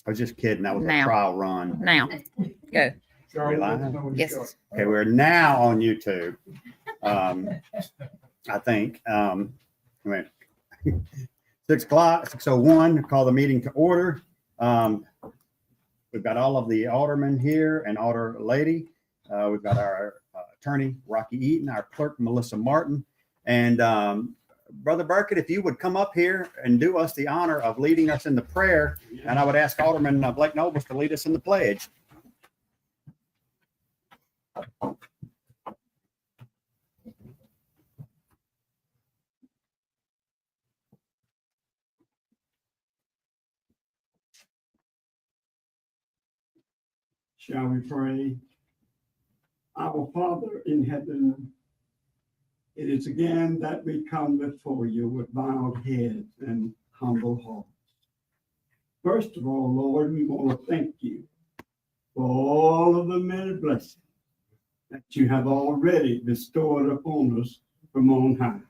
I was just kidding. That was a Now. trial run. Now, go. We live? Yes. Okay, we're now on YouTube. I think. Wait. 6 o'clock, 6:01. Call the meeting to order. We've got all of the aldermen here and alder lady. We've got our attorney Rocky Eaton, our clerk Melissa Martin, and Brother Burkett, if you would come up here and do us the honor of leading us in the prayer, and I would ask Alderman Blake Nobles to lead us in the pledge. Shall we pray? Our Father in heaven, it is again that we come before you with bowed heads and humble hearts. First of all, Lord, we want to thank you for all of the many blessings that you have already bestowed upon us from on high.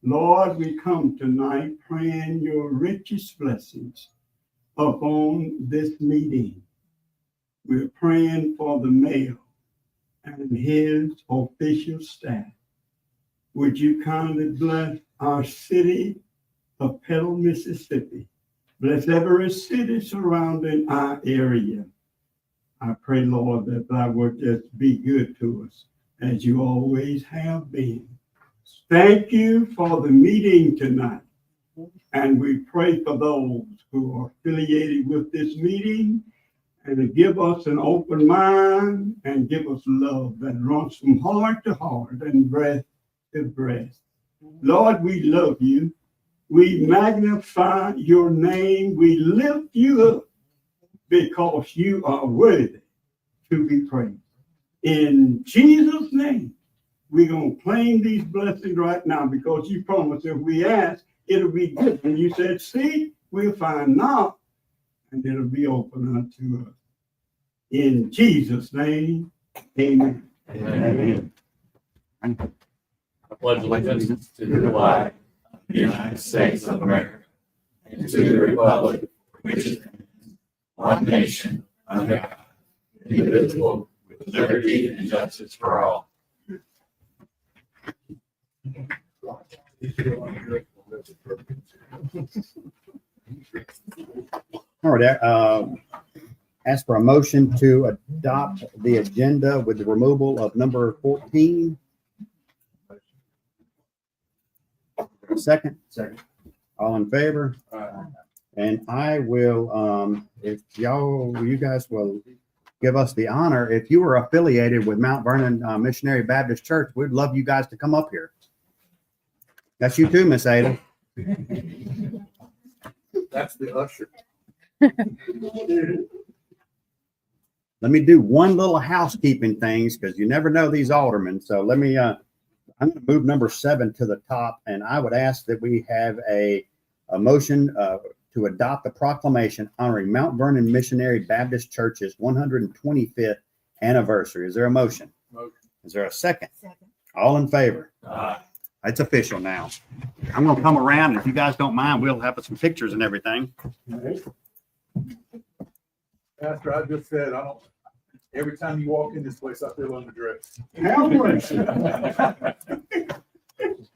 Lord, we come tonight praying your richest blessings upon this meeting. We're praying for the mayor and his official staff. Would you kindly bless our city of Petal, Mississippi? Bless every city surrounding our area. I pray, Lord, that thou would just be good to us as you always have been. Thank you for the meeting tonight. And we pray for those who are affiliated with this meeting, and to give us an open mind and give us love that runs from heart to heart and breath to breath. Lord, we love you. We magnify your name. We lift you up because you are worthy to be praised. In Jesus' name, we're going to claim these blessings right now because you promised if we ask, it'll be given. You said, seek, we'll find, knock, and it'll be open unto us. In Jesus' name, amen. Amen. I pledge allegiance to the flag of the United States of America and to the republic which is one nation under God, indivisible, with liberty and justice for all. All right. Ask for a motion to adopt the agenda with the removal of number 14. Second? Second. All in favor? And I will, if you guys will give us the honor, if you are affiliated with Mount Vernon Missionary Baptist Church, we'd love you guys to come up here. That's you too, Miss Ada. That's the usher. Let me do one little housekeeping things because you never know these aldermen. So let me, I'm going to move number 7 to the top, and I would ask that we have a motion to adopt the proclamation honoring Mount Vernon Missionary Baptist Church's 125th anniversary. Is there a motion? Motion. Is there a second? Second. All in favor? Aye. It's official now. I'm going to come around. If you guys don't mind, we'll have some pictures and everything. Pastor, I just said, every time you walk in this place, I feel underdressed. Have mercy.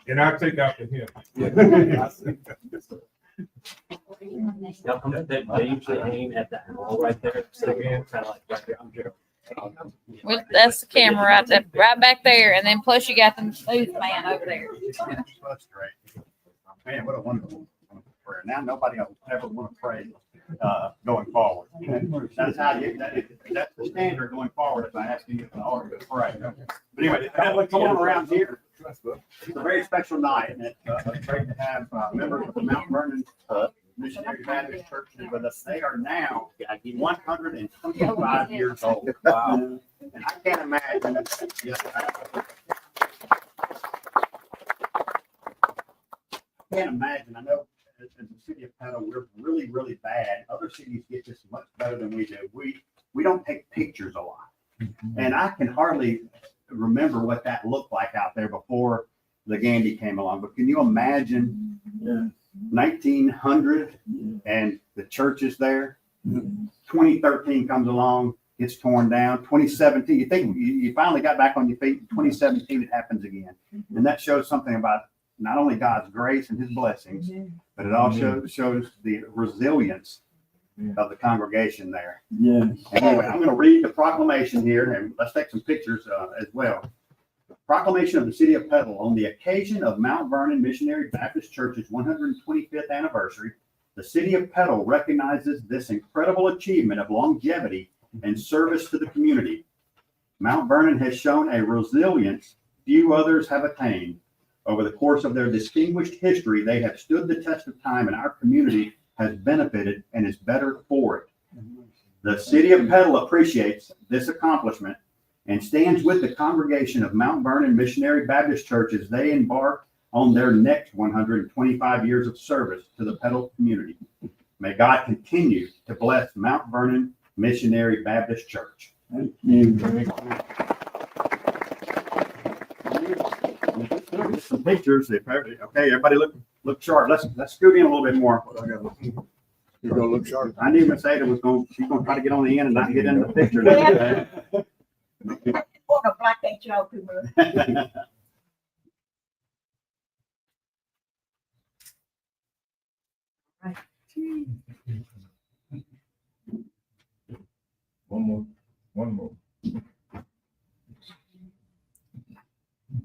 And I take out the him. Y'all come up there, they usually aim at that wall right there. So again, kind of like right there. I'm Gerald. Well, that's the camera right there, right back there, and then plus you got the news man over there. That's great. Man, what a wonderful prayer. Now nobody will ever want to pray going forward. That's how that's the standard going forward if I ask you to already pray. But anyway, come on around here. It's a very special night, and it's great to have members of the Mount Vernon Missionary Baptist Church with us. They are now 125 years old. Wow. And I can't imagine. I can't imagine. I know as the city of Petal, we're really, really bad. Other cities get this much better than we do. We don't take pictures a lot. And I can hardly remember what that looked like out there before the Gandy came along. But can you imagine 1900 and the church is there? 2013 comes along, gets torn down. 2017, you think you finally got back on your feet. 2017, it happens again. And that shows something about not only God's grace and his blessings, but it also shows the resilience of the congregation there. Yeah. Anyway, I'm going to read the proclamation here, and let's take some pictures as well. Proclamation of the City of Petal on the occasion of Mount Vernon Missionary Baptist Church's 125th anniversary. The City of Petal recognizes this incredible achievement of longevity and service to the community. Mount Vernon has shown a resilience few others have attained. Over the course of their distinguished history, they have stood the test of time, and our community has benefited and is better for it. The City of Petal appreciates this accomplishment and stands with the congregation of Mount Vernon Missionary Baptist Church as they embark on their next 125 years of service to the Petal community. May God continue to bless Mount Vernon Missionary Baptist Church. Thank you. Some pictures. Okay, everybody look sharp. Let's scoot in a little bit more. You're gonna look sharp. I knew Miss Ada she's gonna try to get on the end and not get in the picture. Want to black that joke too much. One more.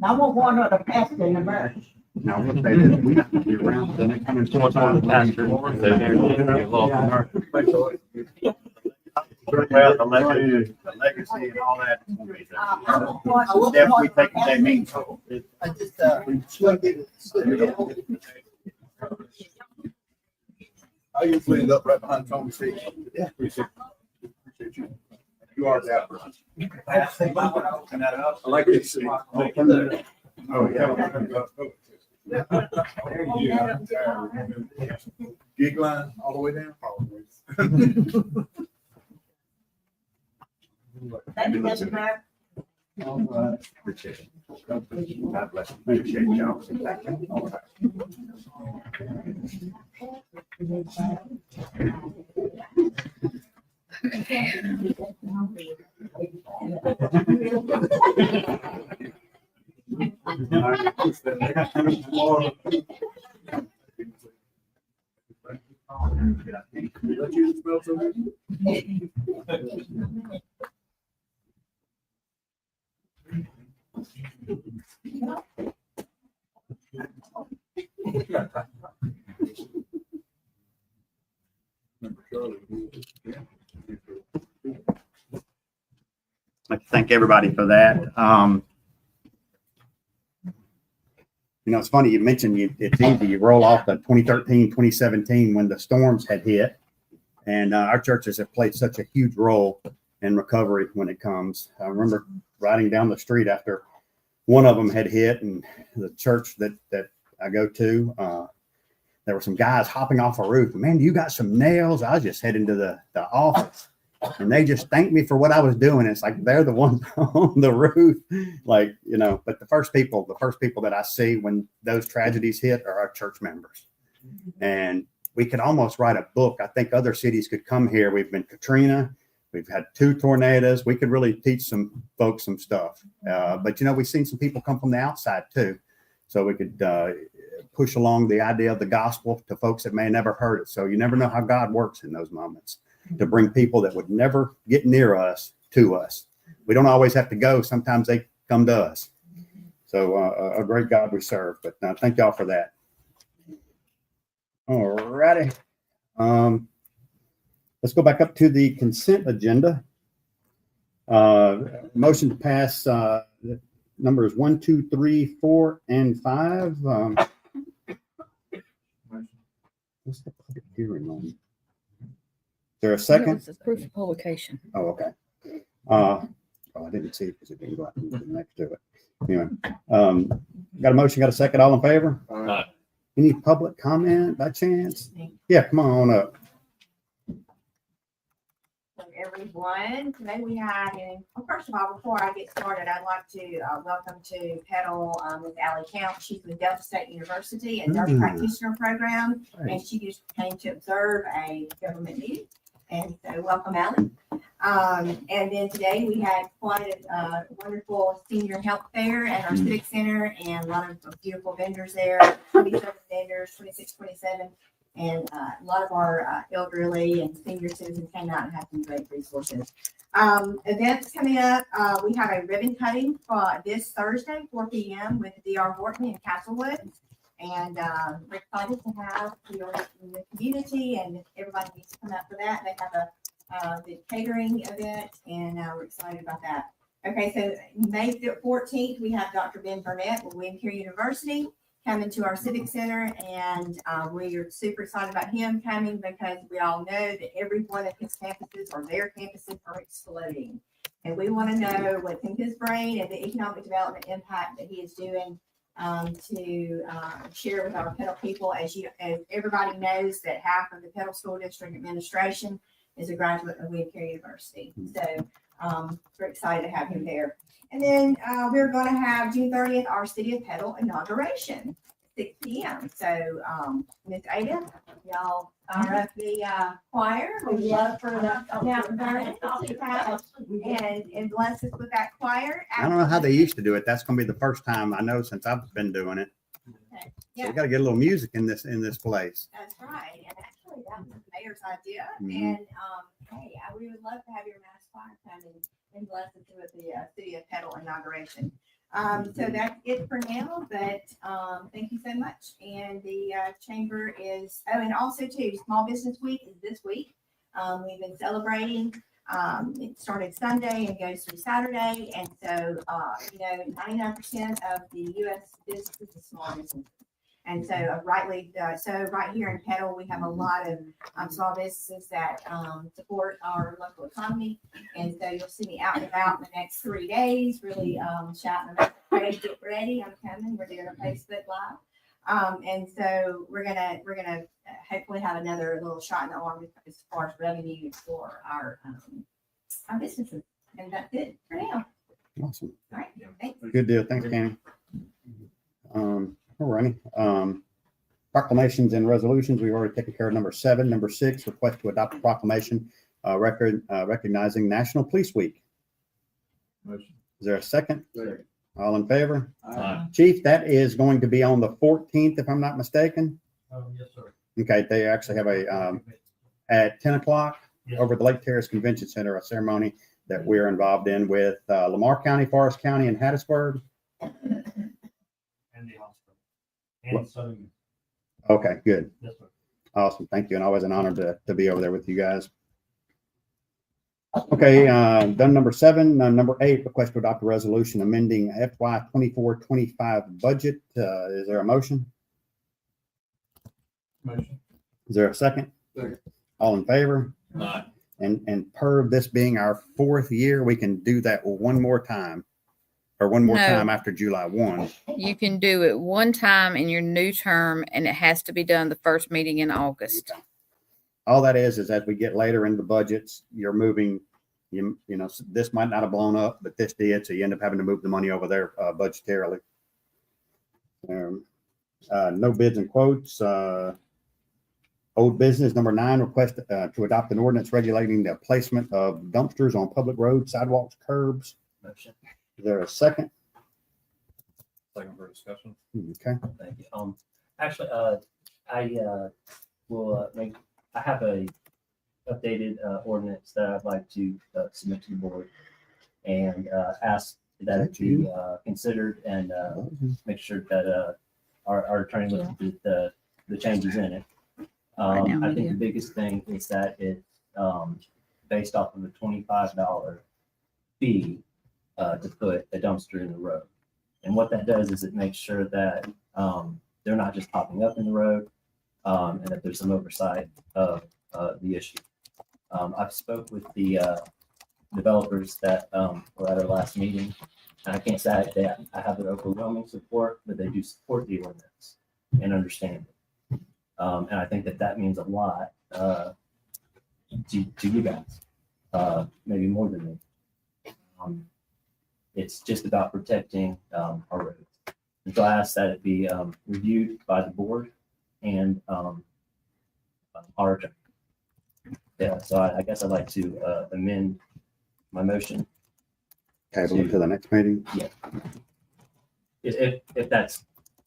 I want one of the pest in the bush. Now, what they did, we have to be around the next 125 years. Well, the legacy and all that. Steps we take today means. I just, I usually end up right behind Tony's seat. Yeah. Appreciate you. You are that. I like it. Oh, yeah. Gig line all the way down. Thank you, Mr. Mayor. Appreciate it. God bless you. Appreciate y'all. All Let you smell something? I'd like to thank everybody for that. It's funny, you mentioned it's easy. You roll off the 2013, 2017 when the storms had hit. And our churches have played such a huge role in recovery when it comes. I remember riding down the street after one of them had hit, and the church that I go to, there were some guys hopping off a roof. Man, you got some nails? I was just heading to the office. And they just thanked me for what I was doing. It's like they're the ones on the roof, but the first people that I see when those tragedies hit are our church members. And we could almost write a book. I think other cities could come here. We've been Katrina, we've had 2 tornadoes. We could really teach some folks some stuff. But we've seen some people come from the outside too. So we could push along the idea of the gospel to folks that may have never heard it. So you never know how God works in those moments, to bring people that would never get near us to us. We don't always have to go. Sometimes they come to us. So a great God we serve. But thank y'all for that. All righty. Let's go back up to the consent agenda. Motion to pass numbers 1, 2, 3, 4, and 5. What's the public hearing on? Is there a second? This is proof of publication. Oh, okay. I didn't see it because it didn't go out next to it. Anyway, got a motion, got a second, all in favor? Any public comment by chance? Yeah, come on up. Everyone, today we have, first of all, before I get started, I'd like to welcome to Petal with Allie Count. She's with Delta State University and Nurse Practitioner Program, and she just came to observe a government meeting. And so welcome, Alan. And then today we had quite a wonderful senior health fair at our Civic Center and a lot of beautiful vendors there, 27 vendors, 26, 27. And a lot of our elderly and senior citizens came out and had some great resources. Events coming up, we have a ribbon cutting for this Thursday, 4 p.m. with D.R. Horton in Castlewood. And we're excited to have the community, and everybody needs to come out for that. They have a the catering event, and we're excited about that. Okay, so May 14th, we have Dr. Ben Burnett with Windcare University coming to our Civic Center, and we are super excited about him coming because we all know that every one of his campuses or their campuses are exploding. And we want to know what's in his brain and the economic development impact that he is doing to share with our Petal people. As everybody knows that half of the Petal School District administration is a graduate of Windcare University. So we're excited to have him there. And then we're going to have June 30th, our City of Petal inauguration, 6 p.m. So Miss Ada, y'all are up the choir. We'd love for the mountain and bless us with that choir. I don't know how they used to do it. That's gonna be the first time I know since I've been doing it. So Yeah. we gotta get a little music in this place. That's right. And actually, that was the mayor's idea. Mhm. And hey, we would love to have your mass choir come and bless us with the City of Petal inauguration. So that's it for now, but thank you so much. And the chamber is, oh, and also too, Small Business Week is this week. We've been celebrating. It started Sunday and goes through Saturday. And so, 99% of the U.S. businesses are small businesses. And so right here in Petal, we have a lot of small businesses that support our local economy. And so you'll see me out and about in the next 3 days, really shouting about, "Ready, get ready, I'm coming." We're doing a Facebook Live. And so we're gonna hopefully have another little shot in the arm as far as revenue for our businesses. And that's it for now. Awesome. All right, thanks. Good deal. Thanks, Kenny. All righty. Proclamations and resolutions. We've already taken care of number 7. Number 6, request to adopt a proclamation recognizing National Police Week. Motion. Is there a second? Second. All in favor? Aye. Chief, that is going to be on the 14th, if I'm not mistaken. Yes, sir. Okay, they actually have a, at 10 o'clock over at the Lake Terrace Convention Center, a ceremony that we're involved in with Lamar County, Forest County, and Hattiesburg. And the hospital. And Southern. Okay, good. Yes, sir. Awesome. Thank you. And always an honor to be over there with you guys. Okay, done number 7. Number 8, request to adopt a resolution amending FY 24-25 budget. Is there a motion? Motion. Is there a second? Second. All in favor? Aye. And per this being our 4th year, we can do that one more time. Or one more No. time after July 1. You can do it one time in your new term, and it has to be done the first meeting in August. All that is as we get later into budgets, you're moving, this might not have blown up, but this did, so you end up having to move the money over there budgetarily. No bids and quotes. Old business, number 9, request to adopt an ordinance regulating the placement of dumpsters on public roads, sidewalks, curbs. Motion. Is there a second? Second for discussion. Okay. Thank you. Actually, I will I have a updated ordinance that I'd like to submit to the board and ask that it be considered and make sure that our attorney looks at the changes in it. Right now, I we think do. the biggest thing is that it's based off of a $25 fee to put a dumpster in the road. And what that does is it makes sure that they're not just popping up in the road and that there's some oversight of the issue. I've spoke with the developers that were at our last meeting. And I can't say that I have their overwhelming support, but they do support the ordinance and understand it. And I think that means a lot to you guys, maybe more than me. It's just about protecting our roads. And so I ask that it be reviewed by the board and our attorney. Yeah, so I guess I'd like to amend my motion Table it to the next meeting. if that's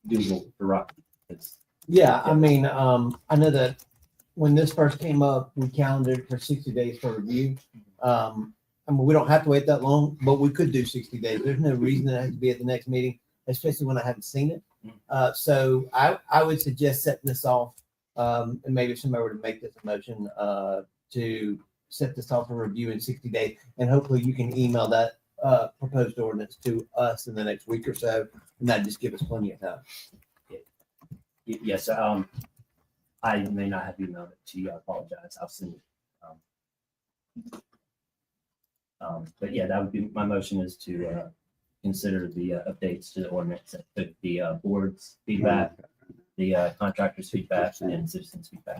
doable for Rock. It's Yeah, I mean, I know that when this first came up, we calendared for 60 days for review. I mean, we don't have to wait that long, but we could do 60 days. There's no reason it has to be at the next meeting, especially when I haven't seen it. So I would suggest setting this off, and maybe if somebody were to make this a motion, to set this off for review in 60 days, and hopefully you can email that proposed ordinance to us in the next week or so, and that just give us plenty of time. Yes, I may not have emailed it to you. I apologize. I'll send it. But yeah, that would be, my motion is to consider the updates to the ordinance that took the board's feedback, the contractor's feedback, and citizens' feedback.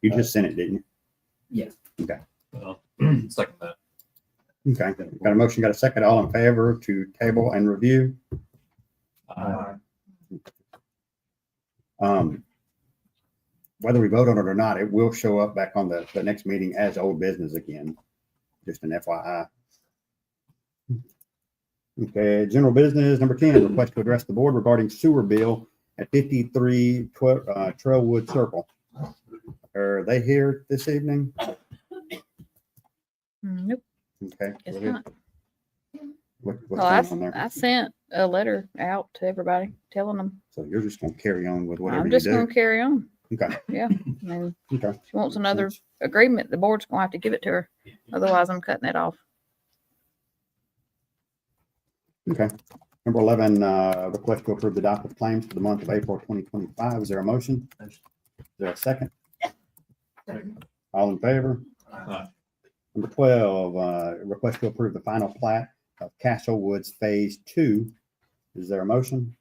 You just sent it, didn't you? Yes. Well, second that. Okay, got a motion, got a second, all in favor to table and review? Whether we vote on it or not, it will show up back on the next meeting as old business again, just an FYI. Okay, general business, number 10, request to address the board regarding sewer bill at 53 Trailwood Circle. Are they here this evening? Nope. Okay. It's not. What's Well, going on there? I sent a letter out to everybody telling them, So you're just gonna carry on with whatever I'm you just do? gonna carry on. Okay, Yeah. And okay. she wants another agreement. The board's gonna have to give it to her. Otherwise, I'm cutting it off. Okay. Number 11, request to approve the docket of claims for the month of April 2025. Is there a motion? Is there a second? All in favor? Number 12, request to approve the final plat of Castle Woods Phase 2. Is there a motion?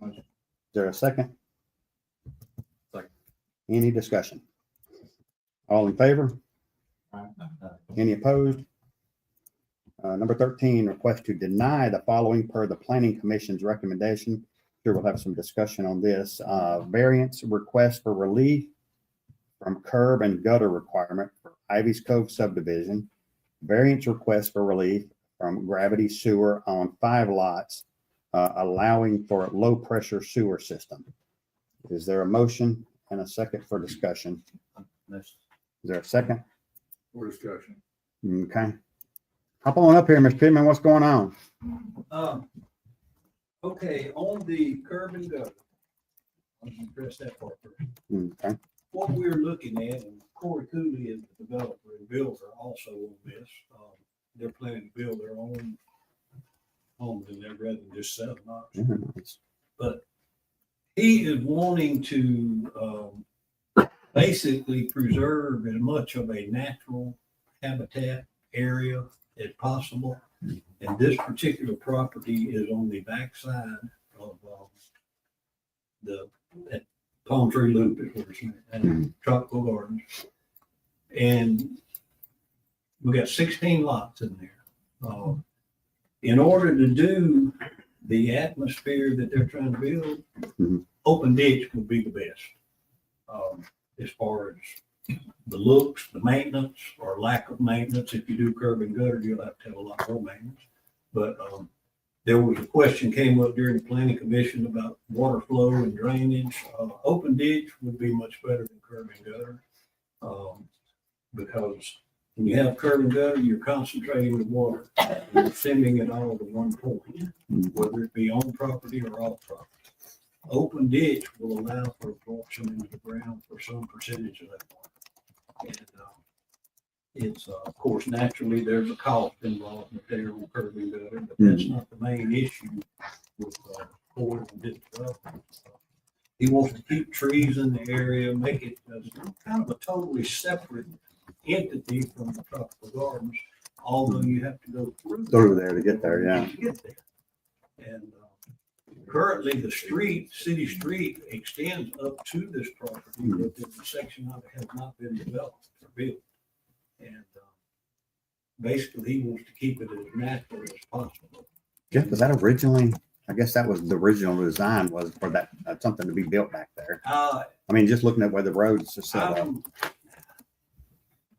Motion. Is there a second? Second. Any discussion? All in favor? Any opposed? Number 13, request to deny the following per the Planning Commission's recommendation. Sure, we'll have some discussion on this. Variance request for relief from curb and gutter requirement for Ivy's Cove subdivision. Variance request for relief from gravity sewer on 5 lots, allowing for a low pressure sewer system. Is there a motion and a second for discussion? Is there a second? For discussion. Okay. Hop on up here, Mr. Pittman. What's going on? Okay, on the curb and gutter. I'll address that part first. Okay. What we're looking at, and Corey Cooley is the developer and builder also on this. They're planning to build their own homes in there rather than just sell them out. But he is wanting to basically preserve as much of a natural habitat area as possible. And this particular property is on the backside of the at Palm Tree Loop is where it's at, and Tropical Gardens. And we got 16 lots in there. In order to do the atmosphere that they're trying to build, open ditch would be the best. As far as the looks, the maintenance or lack of maintenance. If you do curb and gutter, you'll have to have a lot more maintenance. But there was a question came up during the planning commission about water flow and drainage. Open ditch would be much better than curb and gutter. Because when you have curb and gutter, you're concentrating the water. You're sending it all to one point, whether it be on property or off property. Open ditch will allow for absorption into the ground for some percentage of that water. And it's, of course, naturally, there's a cost involved with there on curb and gutter, but that's not the main issue with Ford and this development. He wants to keep trees in the area, make it kind of a totally separate entity from the Tropical Gardens, although you have to go Through there to get there, yeah. to get there. And currently, the street, city street extends up to this property, but there's a section of it has not been developed or built. And basically, he wants to keep it as natural as possible. Jeff, was that originally I guess that was the original design was for that, something to be built back there. Uh, I mean, just looking at where the roads are set up.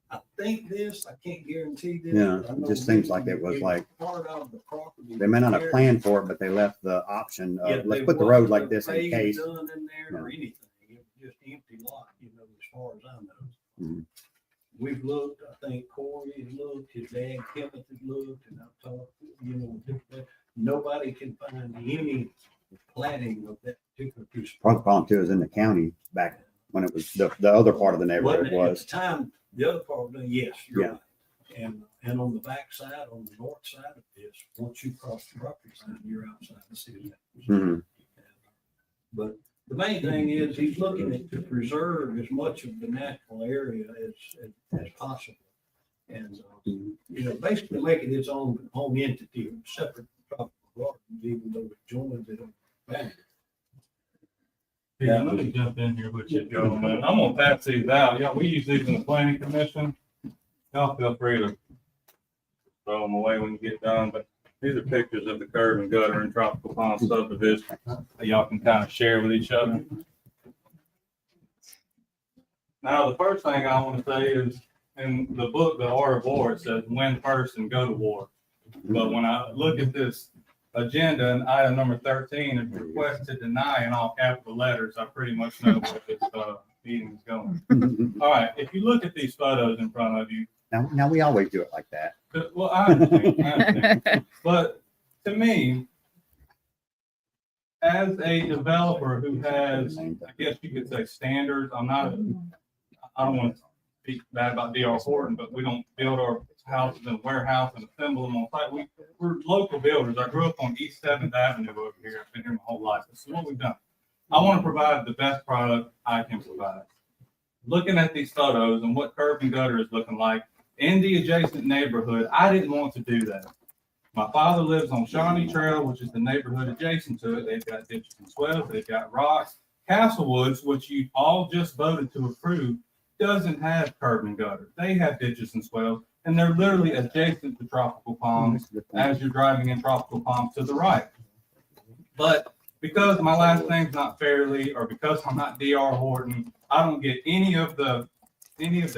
I think this, I can't guarantee this. Yeah, but I know it just seems like it was like, Part of the property. they may not have planned for it, but they left the option Yeah, of, let's they put the wasn't road like a this in paved case. Done in there or Yeah. anything. It was just empty lot, you know, as far as I know. Mhm. We've looked, I think Corey has looked, his dad Kenneth has looked, and I've talked, you know, nobody can find any planning of that particular piece. of Part of the problem too is in the county back when it was, the other part of the neighborhood Wasn't it? At was. the time, the other part, of it, yes, you're Yeah. right. And on the back side, on the north side of this, once you cross the property line, you're outside the city limits. Mhm. But the main thing is he's looking at to preserve as much of the natural area as possible. And, you know, basically make it its own entity, separate from tropical gardens, even though it joins it. Back. Yeah, let me jump in here with you, Joe, man. I'm gonna pass these out. Yeah, we use these in the planning commission. Y'all feel free to throw them away when you get done, but these are pictures of the curb and gutter and Tropical Pond subdivision that y'all can kind of share with each other. Now, the first thing I want to say is, in the book, The Art of War, it says win first and go to war. But when I look at this agenda and item number 13, it's request to deny in all capital letters, I pretty much know where this meeting is going. All right, if you look at these photos in front of you, Now we always do it like that. well, I understand. But to me, as a developer who has, I guess you could say standards, I don't want to speak bad about D.R. Horton, but we don't build our houses in a warehouse and assemble them on site. We're local builders. I grew up on East 7th Avenue over here. I've been here my whole life. This is what we've done. I want to provide the best product I can provide. Looking at these photos and what curb and gutter is looking like in the adjacent neighborhood, I didn't want to do that. My father lives on Shawnee Trail, which is the neighborhood adjacent to it. They've got ditches and swells, they've got rocks. Castlewoods, which you all just voted to approve, doesn't have curb and gutter. They have ditches and swells, and they're literally adjacent to Tropical Palms as you're driving in Tropical Palms to the right. But because my last name's not Fairley, or because I'm not D.R. Horton, I don't get any of the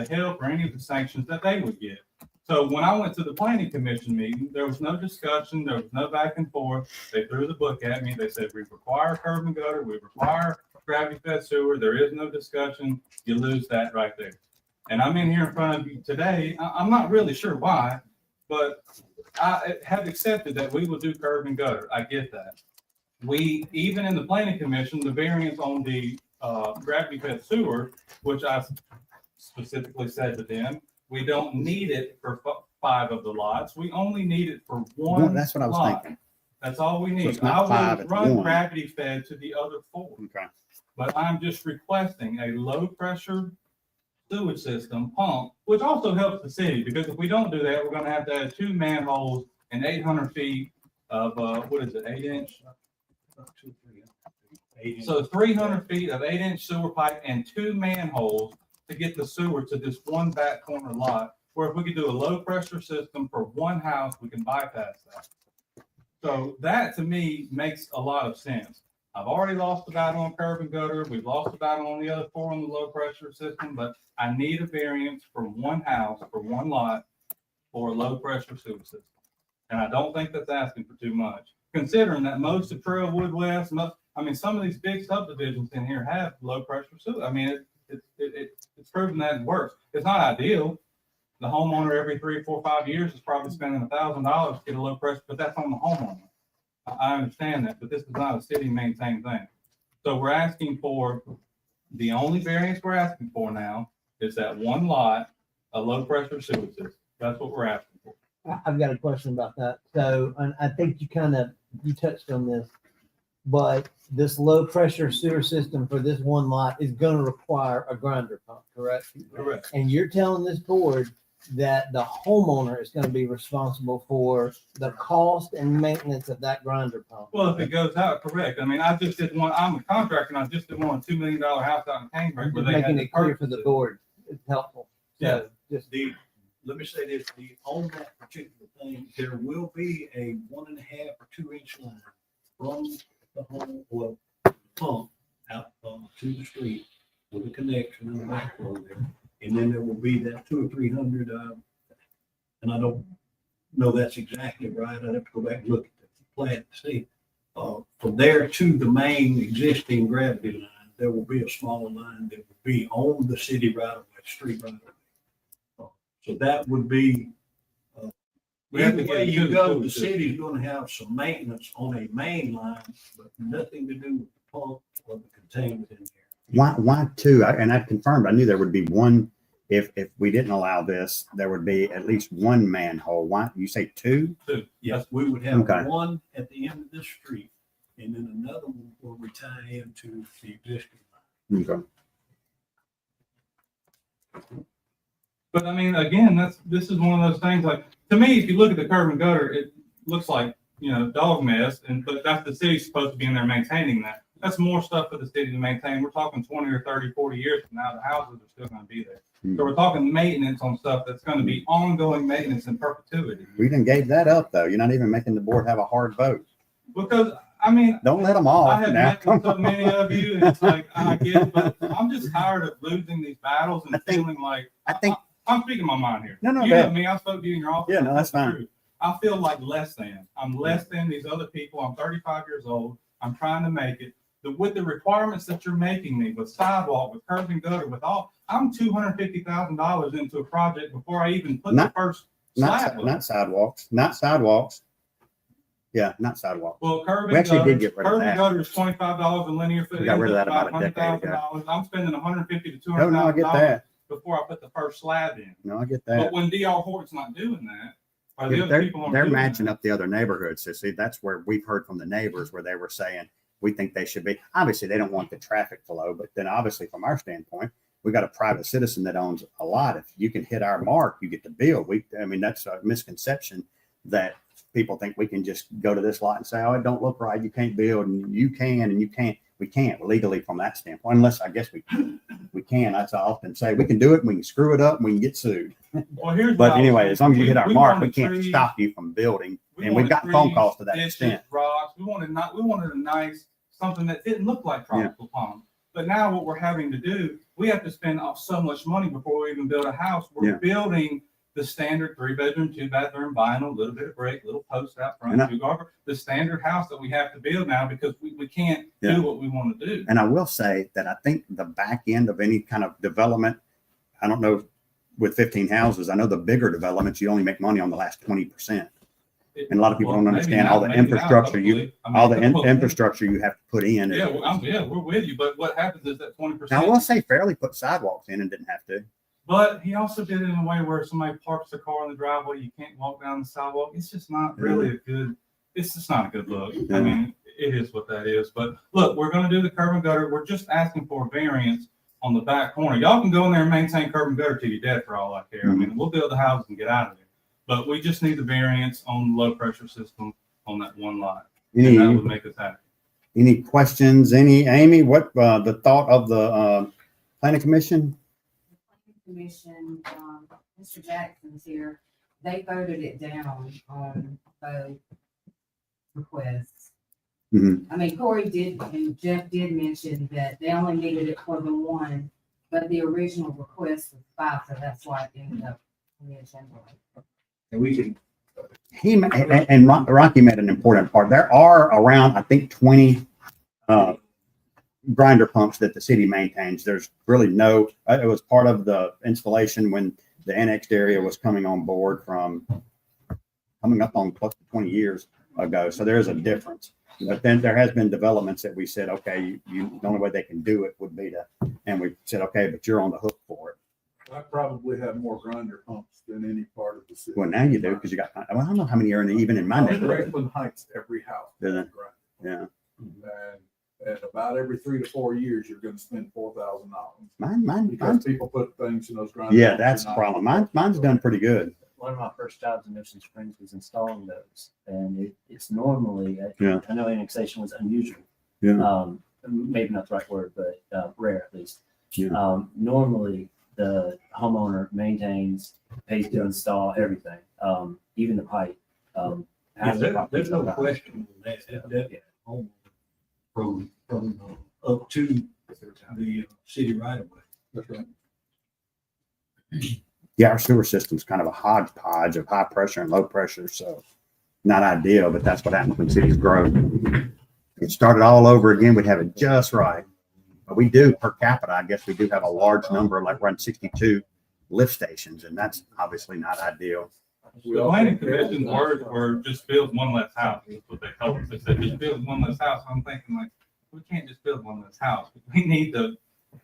help or any of the sanctions that they would get. So when I went to the planning commission meeting, there was no discussion, there was no back and forth. They threw the book at me. They said, we require curb and gutter, we require gravity fed sewer. There is no discussion. You lose that right there. And I'm in here in front of you today. I'm not really sure why, but I have accepted that we will do curb and gutter. I get that. We, even in the planning commission, the variance on the gravity fed sewer, which I specifically said to them, we don't need it for 5 of the lots. We only need it for one. That's what I was lot. thinking. That's all we So need. it's not 5, I will it's run 1. gravity fed to the other 4, Okay. but I'm just requesting a low pressure sewage system pump, which also helps the city, because if we don't do that, we're gonna have to add 2 manholes and 800 feet of, 8-inch? So 300 feet of 8-inch sewer pipe and 2 manholes to get the sewer to this one back corner lot, where if we could do a low pressure system for one house, we can bypass that. So that to me makes a lot of sense. I've already lost the battle on curb and gutter. We've lost the battle on the other 4 on the low pressure system, but I need a variance from one house for one lot for a low pressure sewer system. And I don't think that's asking for too much, considering that most of Trailwood West, some of these big subdivisions in here have low pressure sewer. I mean, it's proven that it works. It's not ideal. The homeowner every 3, 4, 5 years is probably spending $1,000 to get a low pressure, but that's on the homeowner. I understand that, but this is not a city maintained thing. So we're asking for, the only variance we're asking for now is that one lot, a low pressure sewer system. That's what we're asking for. I've got a question about that. So, and I think you touched on this, but this low pressure sewer system for this one lot is going to require a grinder pump, correct? Correct. And you're telling this board that the homeowner is going to be responsible for the cost and maintenance of that grinder pump. Well, if it goes out, correct. I mean, I just did one, I'm a contractor, and I just did one, $2 million house out in Cambridge. where they had Making to it clear for purchase the it. board is helpful. Yeah. So just Let me say this, on that particular thing, there will be a 1.5 or 2 inch line from the home, well, pump out to the street with a connection in the back road there. And then there will be that 200 or 300, and I don't know that's exactly right. I'd have to go back and look at the plat to see. From there to the main existing gravity line, there will be a smaller line that will be on the city right of way, street right of way. So that would be, We have to either get way to you the go, code the system. city's gonna have some maintenance on a main line, but nothing to do with the pump or the containment in there. Why two? And I confirmed, I knew there would be one. If we didn't allow this, there would be at least one manhole. Why, you say two? Yes, we would have Okay. one at the end of the street, and then another one where we tie into the existing line. Okay. But I mean, again, this is one of those things, like, to me, if you look at the curb and gutter, it looks like, dog mess, but that's the city supposed to be in there maintaining that. That's more stuff for the city to maintain. We're talking 20 or 30, 40 years from now, the houses are still gonna be there. So we're talking maintenance on stuff that's gonna be ongoing maintenance in perpetuity. We didn't gave that up though. You're not even making the board have a hard vote. Because, I mean, Don't let them I off have now. met with so many of you, and it's like, I get it, but I'm just tired of losing these battles and I think- feeling like, I think, I'm speaking my mind here. No, You go know ahead. me, I spoke to you in your office. Yeah, no, that's the fine. truth. I feel like less than. I'm less than these other people. I'm 35 years old. I'm trying to make it. With the requirements that you're making me, with sidewalk, with curb and gutter, with all, I'm $250,000 into a project before I even put the Not- first slab. up. not sidewalks. Yeah, not sidewalks. Well, curb We and actually gutter, did get rid of curb and that. gutter is $25 a linear foot. We got rid of that It's about a decade ago. $100,000. I'm spending $150,000 to No, I get $200,000 that. before I put the first slab in. No, I get But that. when DR Horton's not doing that, or the other They're, people aren't they're doing matching that, up the other neighborhoods. So see, that's where we've heard from the neighbors where they were saying, we think they should be, obviously they don't want the traffic flow, but then obviously from our standpoint, we got a private citizen that owns a lot. If you can hit our mark, you get to build. I mean, that's a misconception that people think we can just go to this lot and say, oh, it don't look right. You can't build, and you can, and you can't. We can't legally from that standpoint, unless I guess we can. That's I often say we can do it and we can screw it up and we can get sued. well, here's But what I anyway, was as long as you hit our thinking. mark, wanted we can't trees, stop you from building. we And we've wanted gotten phone trees, calls to that dishes, extent. Rocks. We wanted a nice, something that didn't look like Tropical Palm. But now what we're having to do, we have to spend so much money before we even build a house. We're Yeah. building the standard 3-bedroom, 2-bathroom, vinyl, little bit of brick, little post out front, And I- 2 garbage, the standard house that we have to build now because we can't Yeah. do what we want to do. And I will say that I think the back end of any kind of development, I don't know, with 15 houses, I know the bigger developments, you only make money on the last 20%. And a lot of people Well, don't maybe understand not, all the maybe not, infrastructure hopefully. I mean, all the hopefully. infrastructure you have to put in. Yeah, we're with you. But what happens is that 20%. Now, I will say Fairleigh put sidewalks in and didn't have to. But he also did it in a way where somebody parks their car in the driveway, you can't walk down the sidewalk. It's just not really a good, it's just not a good look. Yeah. I mean, it is what that is. But look, we're gonna do the curb and gutter. We're just asking for a variance on the back corner. Y'all can go in there and maintain curb and gutter till you're dead for all I care. I mean, we'll build the houses and get out of there. But we just need the variance on the low pressure system on that one lot. And that would make us happy. Any questions? Amy, what, the thought of the, planning commission? Commission, Mr. Jackson's here, they voted it down on both requests. Mhm. I mean, Corey did, and Jeff did mention that they only needed it for the one, but the original request was 5, so that's why it ended up on the agenda. And we can, And Rocky made an important part. There are around, I think, 20 grinder pumps that the city maintains. There's really no, it was part of the installation when the annexed area was coming on board from coming up on close to 20 years ago. So there is a difference. But then there has been developments that we said, okay, the only way they can do it would be to, and we said, okay, but you're on the hook for it. I probably have more grinder pumps than any part of the city. Well, now you do, because you got, I don't know how many are even in my neighborhood. Franklin Heights, every house. Do they? has a grinder. Yeah. And about every 3 to 4 years, you're gonna spend $4,000. Mine, Because people put things in those grinders. yeah, that's the problem. Mine's done pretty good. One of my first jobs in Ocean Springs was installing those, and it's normally, Yeah. I know annexation was unusual. Yeah. Maybe not the right word, but rare at least. Yeah. Normally, the homeowner maintains, pays to install everything, even the pipe. there's no question on that. home from, up to the city right away. That's right. Yeah, our sewer system's kind of a hodgepodge of high pressure and low pressure, so not ideal, but that's what happens when cities grow. If it started all over again, we'd have it just right. But we do per capita, I guess we do have a large number, like we're at 62 lift stations, and that's obviously not ideal. The planning commission's words were just build one less house. That's what they told us. They said, just build one less house. I'm thinking like, we can't just build one less house. We need to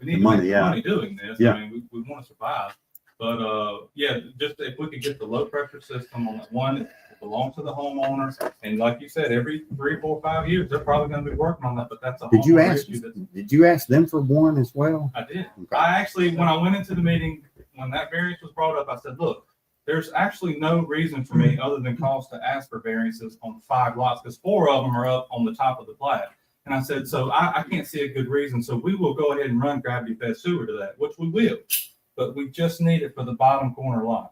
Money, make yeah. money doing this. Yeah. I mean, we want to survive. But, yeah, just if we could get the low pressure system on that one, it belongs to the homeowner. And like you said, every 3, 4, 5 years, they're probably gonna be working on that, but that's a Did you homeowner ask, issue that- did you ask them for one as well? I did. Okay. I actually, when I went into the meeting, when that variance was brought up, I said, look, there's actually no reason for me other than cause to ask for variances on 5 lots, because 4 of them are up on the top of the plat. And I said, so I can't see a good reason. So we will go ahead and run gravity fed sewer to that, which we will. But we just need it for the bottom corner lot.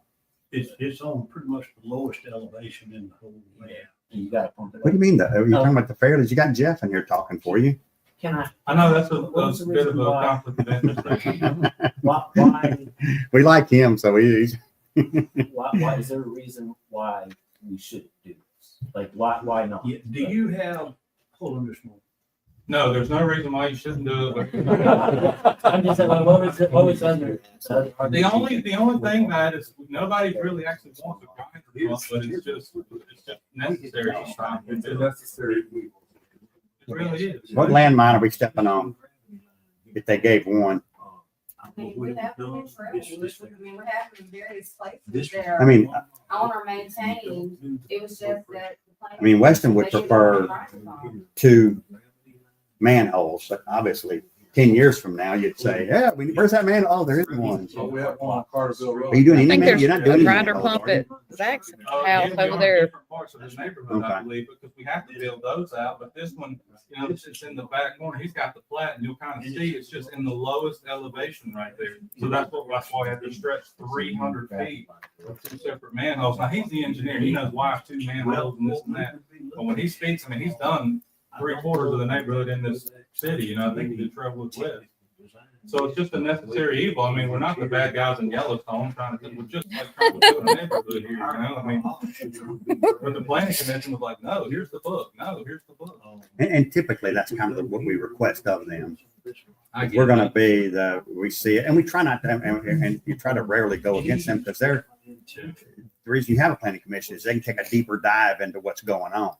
It's on pretty much the lowest elevation in the whole land. You gotta pump it What do up. you mean, are you talking about the fairgrounds? You got Jeff in here talking for you. Can I know that's What was a the bit of reason a why? conflict of interest. why, We like him, so he's, why, is there a reason why we should do this? Like, why not? Yeah, do you have, hold on just a moment. No, there's no reason why you shouldn't do it. I'm just saying, like, what was under? The only thing that is, nobody really actually wants a grinder pump, but it's just necessary. each time we do it. Necessary. It really is. what landmine are we stepping on? If they gave one, I mean, we have them forever. I mean, we're having various places that I are mean, owner maintained. It was just that. I mean, Weston would They should prefer have been right. 2 manholes, but obviously 10 years from now, you'd say, yeah, where's that manhole? Oh, there isn't one. So we have one on Cartersville Road. Are you doing I any, think man- there's you're not a doing any grinder manholes, pump are you? at Zach's Oh, house yeah, over there. different parts of the neighborhood, I Okay. believe, because we have to build those out, but this one, you know, it's in the back corner, he's got the plat, and you'll kind of see, it's just in the lowest elevation right there. So that's why I had to stretch 300 feet of 2 separate manholes. Now, he's the engineer, he knows why 2 manholes and this and that, but when he speaks, I mean, he's done 3/4 of the neighborhood in this city, you know, I think he did Trailwood West. So it's just a necessary evil. I mean, we're not the bad guys in Yellowstone trying to, we're just like trying to build a neighborhood here, you know? I mean, but the planning commission was like, no, here's the book. No, here's the book. And typically, that's kind of what we request of them. I get We're gonna it. be we see it, and we try not to, and you try to rarely go against them, because the reason you have a planning commission is they can take a deeper dive into what's going on.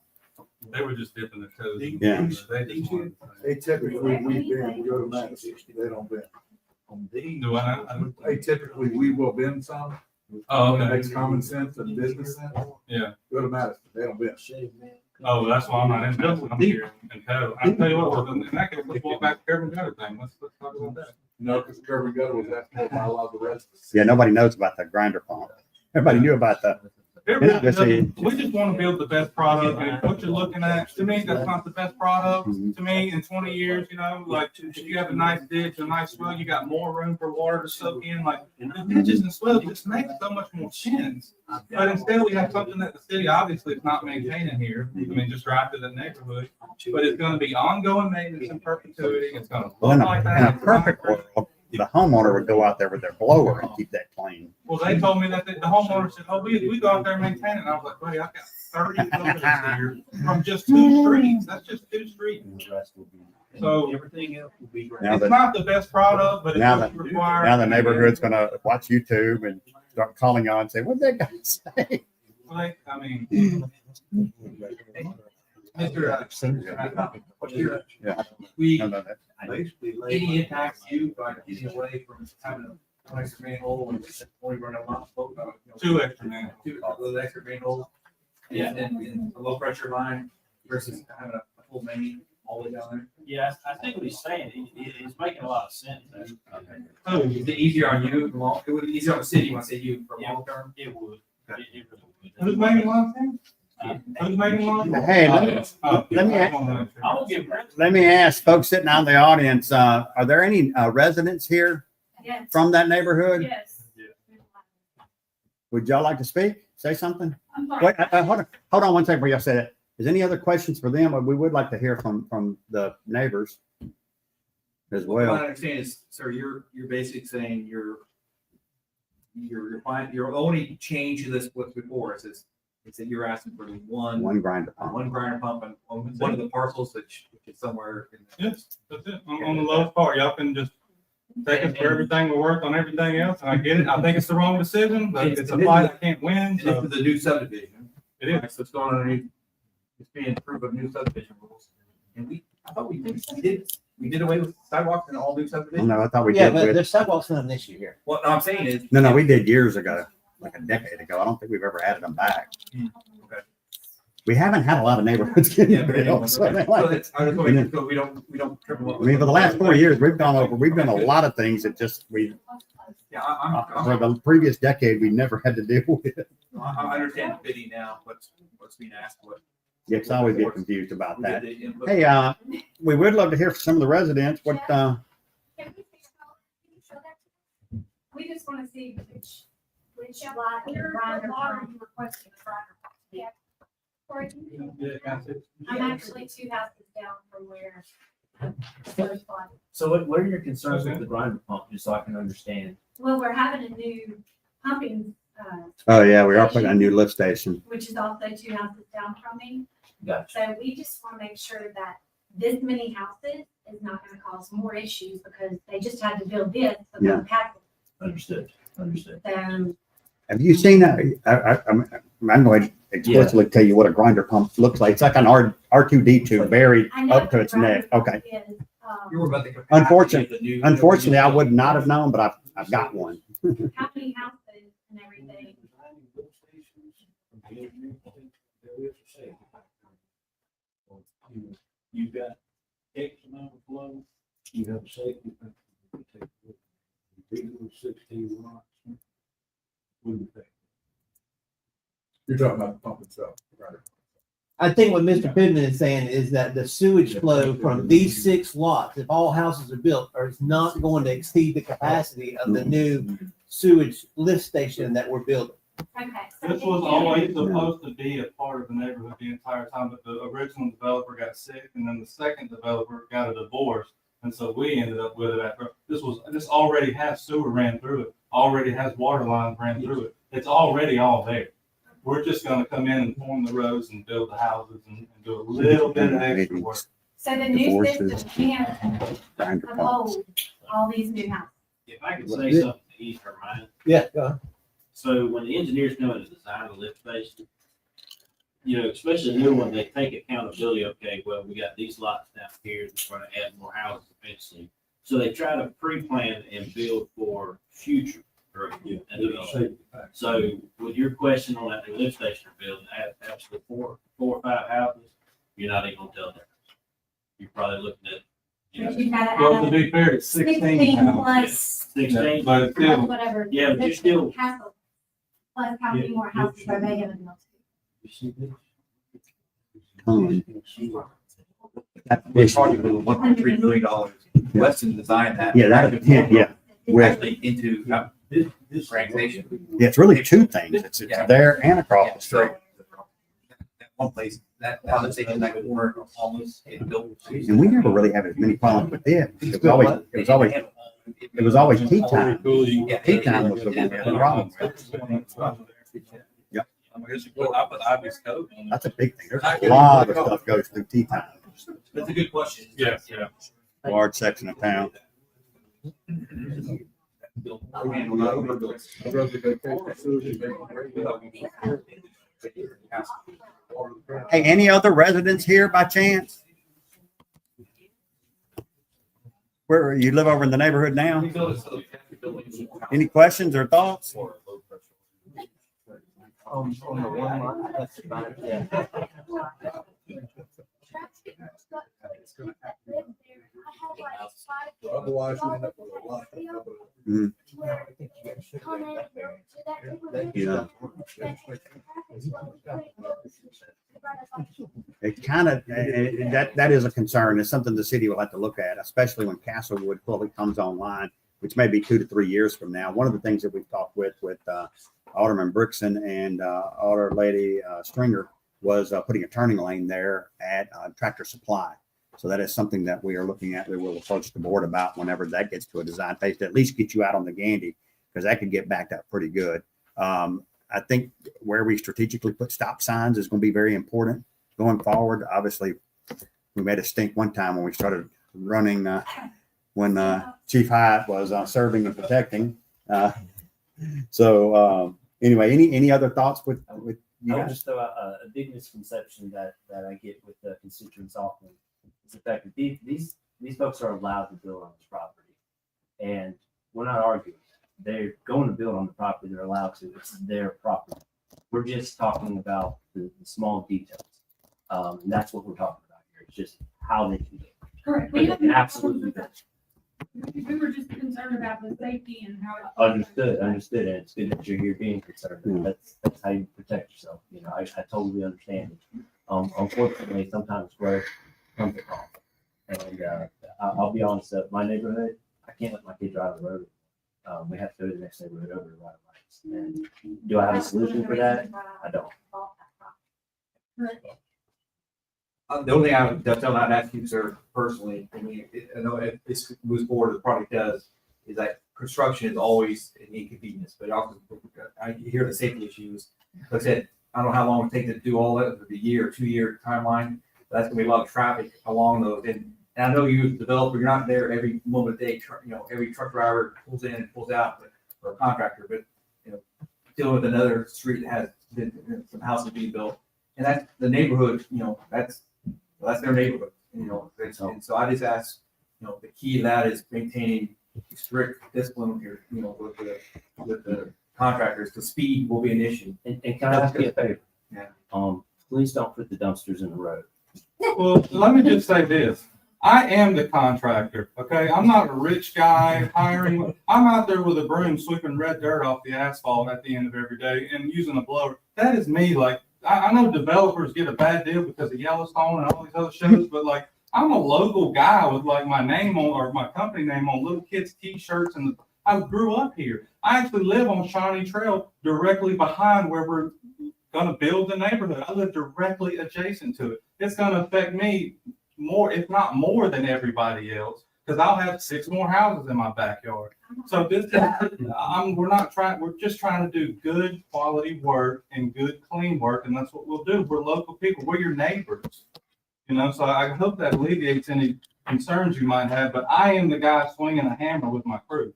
They were just dipping their toes. Yeah. They just wanted- They typically, we bend, go to Madison, they don't bend. Do I not? They typically, we will bend some. Oh, When it okay. makes common sense and business sense, Yeah. go to Madison, they don't bend. Oh, that's why I'm not interested. I'm here in tow. I tell you what, in that case, let's walk back to curb and gutter thing. Let's talk about that. No, because curb and gutter was after my law, the rest. Yeah, nobody knows about the grinder pump. Everybody knew about the, It really Yeah, let's doesn't- see. We just want to build the best product, and what you're looking at, to me, that's not the best product. Mhm. To me, in 20 years, you know, like, if you have a nice ditch, a nice swell, you got more room for water to soak in, like, the ditches and swells just make so much more sense. But instead, we have something that the city obviously is not maintaining here, I mean, just right to the neighborhood. But it's gonna be ongoing maintenance in perpetuity, it's gonna well, in look like a that. perfect world, the homeowner would go out there with their blower and keep that clean. Well, they told me that the homeowner said, oh, we go out there and maintain it. And I was like, buddy, I've got 30 buildings here from just 2 streets. That's just 2 streets. And the rest will be. So Everything else will be great. Now it's that, not the best product, but now it's that- required. now the neighborhood's gonna watch YouTube and start calling on and say, what'd that guy say? Like, I mean, Mr. Yeah. We, No, no, that- Basically, any impacts you by getting away from having a nice manhole and only running a lot of 2 extra manholes. 2 little extra manholes. Yeah, and a low pressure line versus having a full main all the way down there. Yeah, I think what he's saying, it's making a lot of sense. Oh, is it easier on you, long, it would be easier on the city when I say you for Yeah. long term? It would. It really Who's would. making one thing? Who's making one? Hey, Oh, let me- I wanna- I'm gonna give Brent. Let me ask folks sitting out in the audience, are there any residents here Yes. from that neighborhood? Yes. Would y'all like to speak? Say something? I'm sorry. Wait, hold on 1 second before y'all say that. Is any other questions for them? We would like to hear from the neighbors as What I well. understand is, sir, you're basically saying your only change to this what's before is that you're asking for One grinder pump. one grinder pump on one of the parcels which is somewhere in there. Yes, that's it. On the lowest part, y'all can just take us for everything we worked on everything else. And I get it. I think it's the wrong decision, but it's a fight I can't win. And So this is the new subdivision. it is. Right, so it's going underneath, it's being approved of new subdivision rules. And I thought we did away with sidewalks and all new Oh, subdivisions. no, I thought we Yeah, did but with, there's sidewalks not an issue here. What I'm saying is. no, we did years ago, like a decade ago. I don't think we've ever added them back. Okay. We haven't had a lot of neighborhoods getting Yeah, but built. anyway, So okay. they're So like- it's- I was going, so we don't trip them up. I mean, for the last 4 years, we've done a lot of things that just, Yeah, for the previous decade, we never had to deal with. I understand the bidding now, what's being asked, what. Yeah, 'cause I always get confused about We get that. the input. Hey, we would love to hear from some of the residents. What, We just want to see which lot Grinder Pump requesting Grinder Pump. Yeah. I'm actually 2 houses down from where. First one. So what are your concerns with the grinder pump, just so I can understand? Well, we're having a new pumping, oh yeah, we are putting a new lift station. which is also 2 houses down from me. Gotcha. So we just want to make sure that this many houses is not going to cause more issues because they just had to build this. So Yeah. they'll pack Understood. it. So Have you seen I'm going to explicitly tell you what a grinder pump looks like. It's like an R2D2 buried I know up to its neck. Okay. is, You were about to. Unfortunately, I would not have known, but I've got one. how many houses and everything. You've got X amount of flow, you have safety. 16 lots. Wouldn't think. You're talking about the pump itself, right? I think what Mr. Pittman is saying is that the sewage flow from these 6 lots, if all houses are built, is not going to exceed the capacity of the new sewage lift station that we're building. Okay. This was always supposed to be a part of the neighborhood the entire time, but the original developer got sick and then the second developer got a divorce. And so we ended up with it after, this already has sewer ran through it, already has water lines ran through it. It's already all there. We're just gonna come in and form the roads and build the houses and do a little bit of extra work. So the new Divorces. system can Grinder pumps. uphold all these new houses. If I could say something to ease her mind. Yeah, go ahead. So when the engineers come in to design the lift station, you know, especially new one, they take accountability. Okay, well, we got these lots down here. We're going to add more houses eventually. So they try to pre-plan and build for future growth and development. So with your question on that new lift station you're building, after 4 or 5 houses, you're not even going to tell them. You're probably looking at, you But know, you gotta Well, to add be fair, it's 16 houses. plus 16. But it's still, whatever. Yeah, but you're still- Hassle. Plus how many more houses are they gonna build? We're talking about $1.3 million less than design that. Yeah, yeah. With, Actually into, this fragmentation. yeah, it's really two things. It's there and across the street. That one place, that lift station, that corner, almost, it built. And we never really had as many problems with it. It was always tea time. Yeah, Tea time was the problem. Yep. I put obvious code. That's a big thing. There's a lot of stuff goes through tea time. That's a good question. yeah. Large section of town. Hey, any other residents here by chance? Where you live over in the neighborhood now? Any questions or thoughts? On the one lot, that's about, yeah. Otherwise, you end up with a lot. Yeah. It kind of, that is a concern. It's something the city will have to look at, especially when Castlewood fully comes online, which may be 2 to 3 years from now. One of the things that we've talked with Alderman Brickson and Alder Lady Stringer was putting a turning lane there at Tractor Supply. So that is something that we are looking at. We will approach the board about whenever that gets to a design phase to at least get you out on the Gandy, because that could get backed up pretty good. I think where we strategically put stop signs is going to be very important going forward. Obviously, we made a stink one time when we started running when Chief Hyatt was serving and protecting. Anyway, any other thoughts with you I would guys? just throw out a big misconception that I get with the constituents often is the fact that these folks are allowed to build on this property, and we're not arguing. They're going to build on the property. They're allowed to. It's their property. We're just talking about the small details, and that's what we're talking about here. It's just how they can do it. Correct. But We they have can no absolutely problems do with it. that. We were just concerned about the safety and how it. Understood. And it's good that you're here being concerned. Yeah. That's how you protect yourself. You know, I totally understand it. Unfortunately, sometimes growth comes at cost. And I'll be honest, my neighborhood, I can't let my kid drive the road. We have to go to the next neighborhood over the right of ways. And do I have a solution for that? I don't. The only thing I would tell I'd ask you, sir, personally, I mean, I know if this moves forward, the project does, is that construction is always an inconvenience, but also I hear the safety issues. Like I said, I don't know how long it takes to do all that, with a year, 2-year timeline. But that's gonna be a lot of traffic along those. And I know you as a developer, you're not there every moment of the day, every truck driver pulls in and pulls out, but for a contractor, but dealing with another street that has been some houses being built. And that's the neighborhood, that's their neighborhood, and so I just ask, the key to that is maintaining strict discipline here, with the contractors, because speed will be an issue. And can I ask you a favor? Yeah. Please don't put the dumpsters in the road. Well, let me just say this. I am the contractor, okay? I'm not a rich guy hiring. I'm out there with a broom sweeping red dirt off the asphalt at the end of every day and using a blower. That is me. Like, I know developers get a bad deal because of Yellowstone and all these other shows, but like, I'm a local guy with like my name on, or my company name on little kids' t-shirts, and I grew up here. I actually live on Shawnee Trail directly behind where we're gonna build the neighborhood. I live directly adjacent to it. It's gonna affect me more, if not more than everybody else, because I'll have 6 more houses in my backyard. So this, we're just trying to do good quality work and good clean work, and that's what we'll do. We're local people. We're your neighbors. So I hope that alleviates any concerns you might have, but I am the guy swinging a hammer with my crew.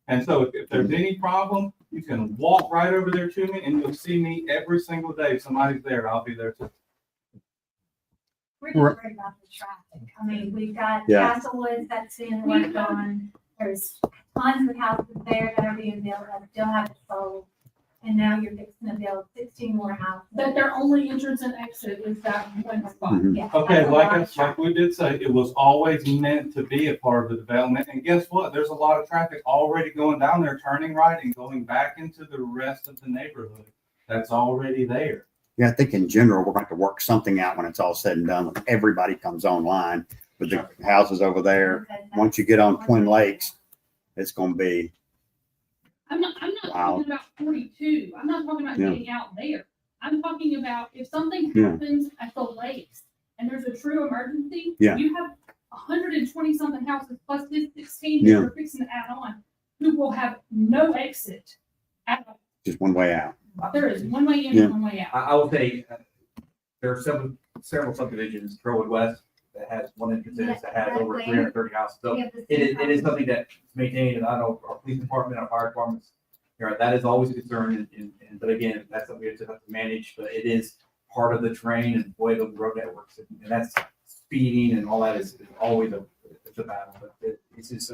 And so if there's any problem, you can walk right over there to me and you'll see me every single day. If somebody's there, I'll be there too. We're just worried about the traffic. I mean, we've got Yeah. Castlewoods that's being worked on. There's tons of houses there that are being built that still haven't sold. And now you're fixing to build 16 more houses. But their only entrance and exit is that one spot. Mhm. Yeah, Okay, that's a lot of like traffic. we did say, it was always meant to be a part of the development. And guess what? There's a lot of traffic already going down there, turning right and going back into the rest of the neighborhood. That's already there. Yeah, I think in general, we're going to work something out when it's all said and done, when everybody comes online with the houses over there. Once you get on Twin Lakes, it's going to be, I'm not Wow. talking about 42. I'm not talking about Yeah. getting out there. I'm talking about if something Yeah. happens at the lakes and there's a true emergency, Yeah. you have 120 something houses plus this 16 Yeah. that you're fixing to add on, who will have no exit at all. just one way out. There is one way in Yeah. and one way out. I will say, there are several subdivisions, Crowwood West, that has one entrance in it, that has over 330 houses. So We have the it same is something that's maintained, and I know our police department, our fire departments, that is always a concern, but again, that's something we have to manage, but it is part of the terrain and the way the road networks, and that's speeding and all that is always it's a battle, but it's just,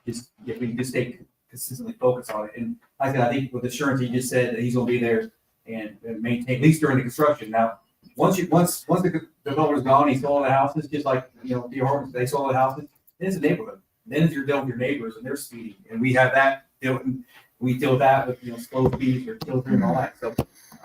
if we just stay consistently focused on it, and like I said, I think with assurance, he just said that he's gonna be there and maintain, at least during the construction. Now, once the developer's gone, he sold the houses, just like, the apartments, they sold the houses, then it's a neighborhood. Then you're dealing with your neighbors and they're speeding, and we have that, we deal with that with, slow speeds or children and all that, so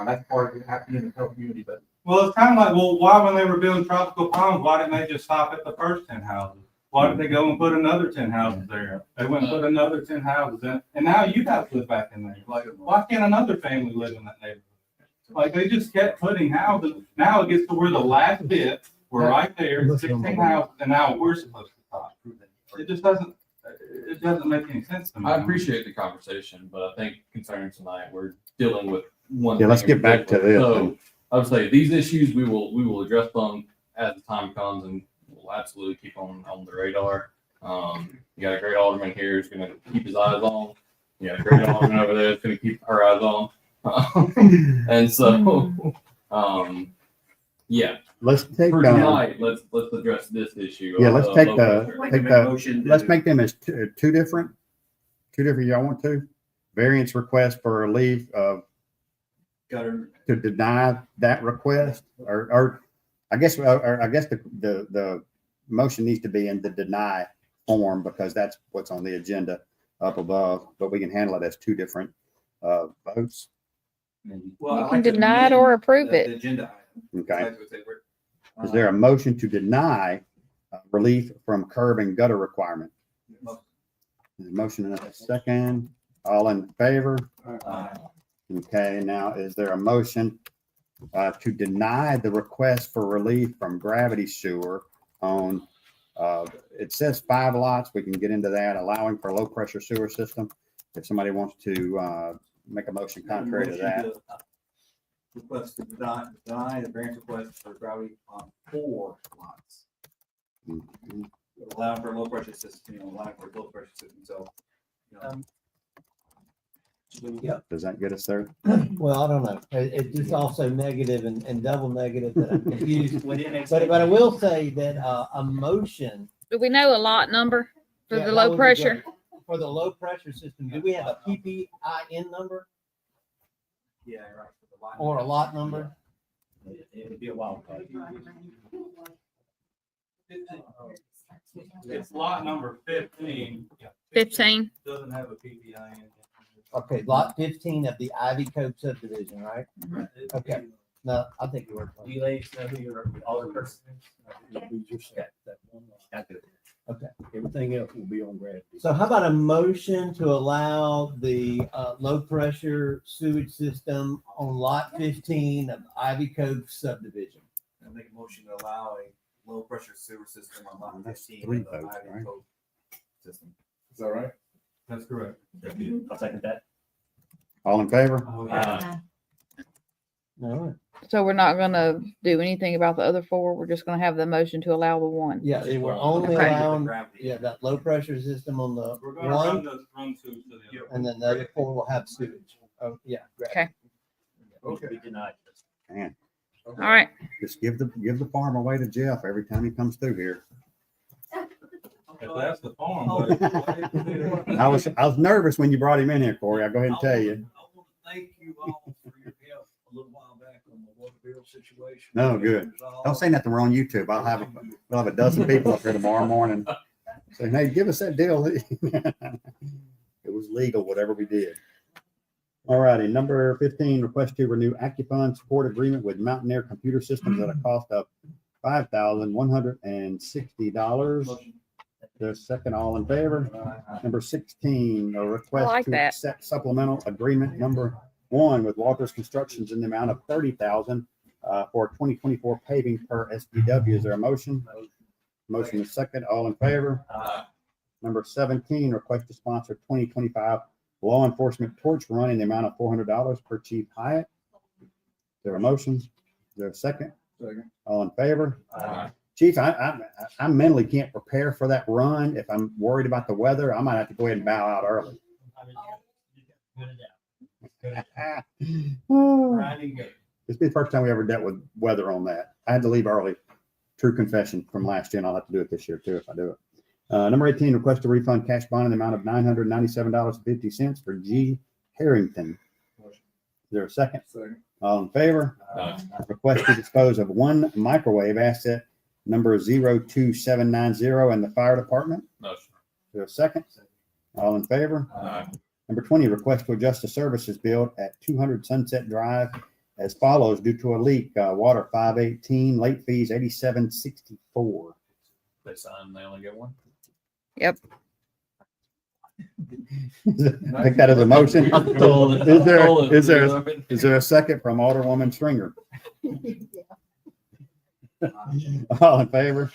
that's part of it happening in the whole community, but. Well, it's kind of like, why when they were building Tropical Palms, why didn't they just stop at the first 10 houses? Why did they go and put another 10 houses there? They went and put another 10 houses in, and now you guys live back in there. Like, why can't another family live in that neighborhood? Like they just kept putting houses. Now it gets to where the last bit, we're right there, 16 houses, and now we're supposed to top. It just doesn't make any sense to me. I appreciate the conversation, but I think concerning tonight, we're dealing with one. Yeah, let's thing in get back to particular. this. So I would say these issues, we will address them as the time comes, and we'll absolutely keep on the radar. You got a great alderman here who's gonna keep his eyes on. You got a great alderman over there that's gonna keep her eyes on. And so, yeah, Let's take, for tonight, let's address this issue. yeah, of let's the take low the, pressure. take the, let's make them as two different, y'all want to? Variance request for relief of, to deny that request, or I guess the motion needs to be in the deny form because that's what's on the agenda up above, but we can handle it as two different votes. Well, You can deny it or approve the it. agenda item. Okay. I would say we're- Is there a motion to deny relief from curb and gutter requirement? There's a motion in a second. All in favor? Okay, now is there a motion to deny the request for relief from gravity sewer on, it says 5 lots. We can get into that, allowing for low pressure sewer system. If somebody wants to make a motion contrary to that. Request to deny the variance request for gravity on 4 lots. Allowing for a low pressure system, allowing for a low pressure system, so. Does that get us there? Well, I don't know. It's just also negative and double negative that I'm confused. But I will say that a motion. Do we know a lot number for Yeah, the that low would be pressure? great. For the low pressure system, do we have a PPIN number Yeah, right. For the lot. or a lot number? It'd be a wild card. It's lot number 15. 15. Doesn't have a PPI in it. Okay, lot 15 of the Ivy Cove subdivision, right? Okay. No, I think you were. Do you ladies know who your alder person is? Okay. Everything else will be on gravity. So how about a motion to allow the low pressure sewage system on lot 15 of Ivy Cove subdivision? I make a motion to allow a low pressure sewer system on lot 15. three of the votes, Ivy right? Cove System. Is that right? That's correct. I'll second that. All in favor? All right. So we're not gonna do anything about the other 4. We're just gonna have the motion to allow the one. Yeah, they were only Okay. allowing, that low pressure system on the We're gonna run one, those to the other. and then the other 4 will have sewage. Oh, yeah. great. Okay. We denied this. Man, All right. just give the farm away to Jeff every time he comes through here. If that's the farm. I was nervous when you brought him in here, Corey. I'll go ahead and tell you. I want to thank you all for your help a little while back on the water bill situation. No, good. Don't say nothing. We're on YouTube. We'll have a dozen people up here tomorrow morning saying, hey, give us that deal. It was legal, whatever we did. All righty, number 15, request to renew AccuFund support agreement with Mountaineer Computer Systems at a cost of $5,160. There's second, all in favor. Number 16, a I request like to that. accept supplemental agreement number 1 with Walters Constructions in the amount of $30,000 for 2024 paving per SPW. Is there a motion? Motion is second, all in favor. Number 17, request to sponsor 2025 law enforcement torch run in the amount of $400 per Chief Hyatt. Is there a motion? Is there a second? Second. All in favor? Chief, I mentally can't prepare for that run. If I'm worried about the weather, I might have to go ahead and bow out early. This be the first time we ever dealt with weather on that. I had to leave early. True confession from last year, and I'll have to do it this year too if I do it. Number 18, request to refund cash bond in the amount of $997.50 for G. Harrington. Is there a second? Second. All in favor? Request to dispose of one microwave asset number 02790 in the fire department. Motion. Is there a second? All in favor? Number 20, request to adjust the services billed at 200 Sunset Drive as follows due to a leak. Water 518, late fees 8764. They sign, they only get one. Yep. Take that as a motion. Told it. Is Told it. is there a second from Alderwoman Stringer? All in favor?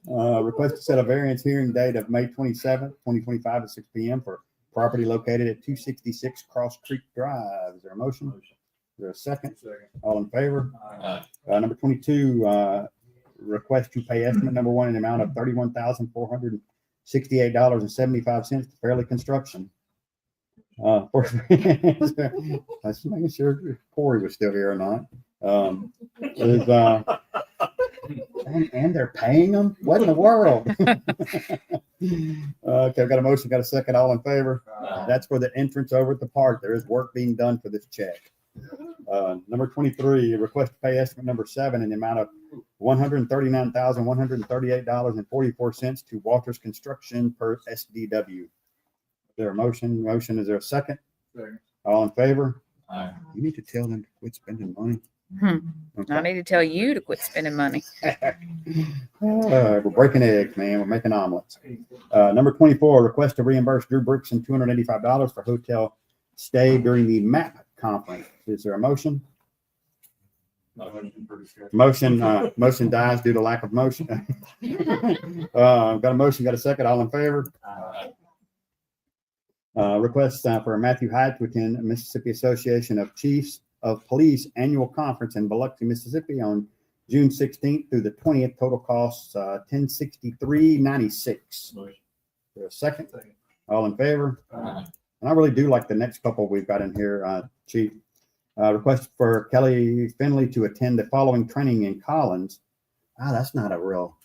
Request to set a variance hearing date of May 27th, 2025 at 6 p.m. for property located at 266 Cross Creek Drive. Is there a motion? Is there a second? All in favor? Number 22, request to pay estimate number one in the amount of $31,468.75 to Fairleigh Construction. I was making sure Corey was still here or not. And they're paying them? What in the world? Okay, I've got a motion, got a second, all in favor? That's for the entrance over at the park. There is work being done for this check. Number 23, request to pay estimate number 7 in the amount of $139,138.44 to Walters Construction per SDW. Is there a motion? Motion, is there a second? Second. All in favor? Aye. You need to tell them to quit spending money. I need to tell you to quit spending money. We're breaking eggs, man. We're making omelets. Number 24, request to reimburse Drew Brickson $285 for hotel stay during the MAP conference. Is there a motion? Motion dies due to lack of motion. Got a motion, got a second, all in favor? Request for Matthew Hyde to attend Mississippi Association of Chiefs of Police Annual Conference in Biloxi, Mississippi on June 16th through the 20th. Total costs $1063.96. Is there a second? All in favor? And I really do like the next couple we've got in here, Chief. Request for Kelly Finley to attend the following training in Collins. That's not a real.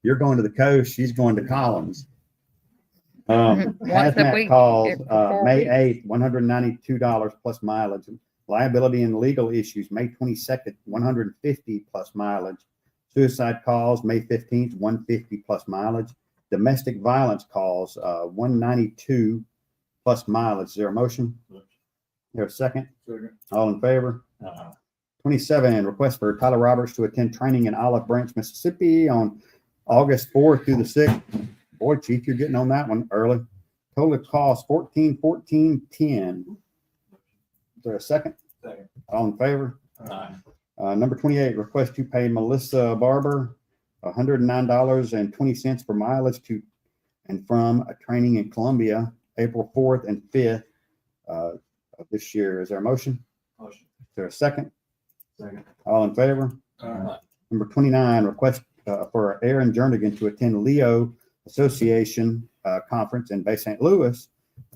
You're going to the coast, she's going to Collins. Hazmat calls, May 8th, $192 plus mileage. Liability and legal issues, May 22nd, $150 plus mileage. Suicide calls, May 15th, $150 plus mileage. Domestic violence calls, $192 plus mileage. Is there a motion? Is there a second? Second. All in favor? 27, request for Tyler Roberts to attend training in Olive Branch, Mississippi on August 4th through the 6th. Boy, Chief, you're getting on that one early. Total cost $14,410. Is there a second? Second. All in favor? Number 28, request to pay Melissa Barber $109.20 for mileage to and from a training in Columbia, April 4th and 5th of this year. Is there a motion? Motion. Is there a second? Second. All in favor? Number 29, request for Aaron Jernigan to attend Leo Association Conference in Bay St. Louis,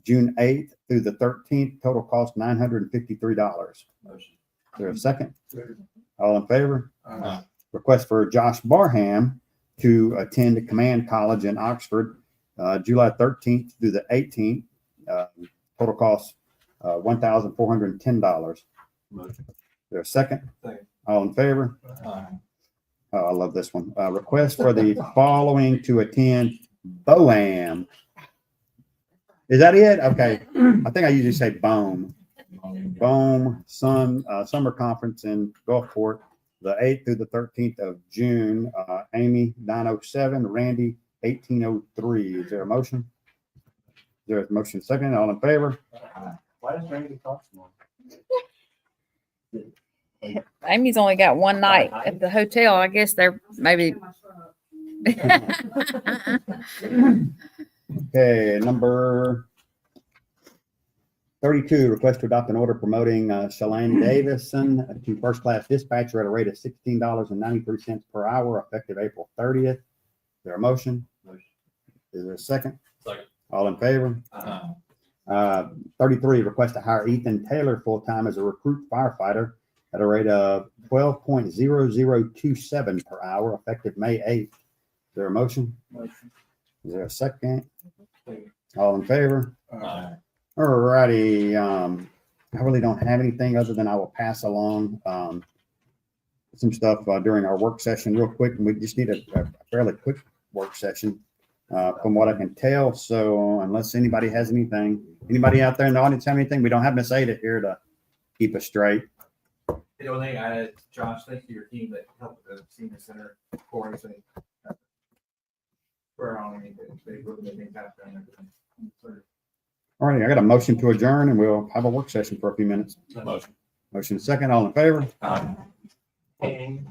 June 8th through the 13th. Total cost $953. Motion. Is there a second? All in favor? Request for Josh Barham to attend Command College in Oxford, July 13th through the 18th. Total cost $1,410. Is there a second? Second. All in favor? I love this one. Request for the following to attend BOAM. Is that it? Okay. I think I usually say BOAM. BOAM Summer Conference in Gulfport, the 8th through the 13th of June. Amy 907, Randy 1803. Is there a motion? Is there a motion second? All in favor? Why does Randy cost more? Amy's only got one night at the hotel. I guess they're maybe. Okay, number 32, request to adopt an order promoting Shalane Davison to first-class dispatcher at a rate of $16.93 per hour effective April 30th. Is there a motion? Motion. Is there a second? Second. All in favor? 33, request to hire Ethan Taylor full-time as a recruit firefighter at a rate of $12.0027 per hour effective May 8th. Is there a motion? Motion. Is there a second? Second. All in favor? All righty. I really don't have anything other than I will pass along some stuff during our work session real quick. And we just need a fairly quick work session from what I can tell. So unless anybody has anything, anybody out there in the audience have anything, we don't have Miss Ada here to keep us straight. The only thing I added, Josh, thanks to your team that helped with the senior center. Corey, We're on anything, they really didn't have done everything. All right, I got a motion to adjourn and we'll have a work session for a few minutes. Motion. Motion second, all in favor? And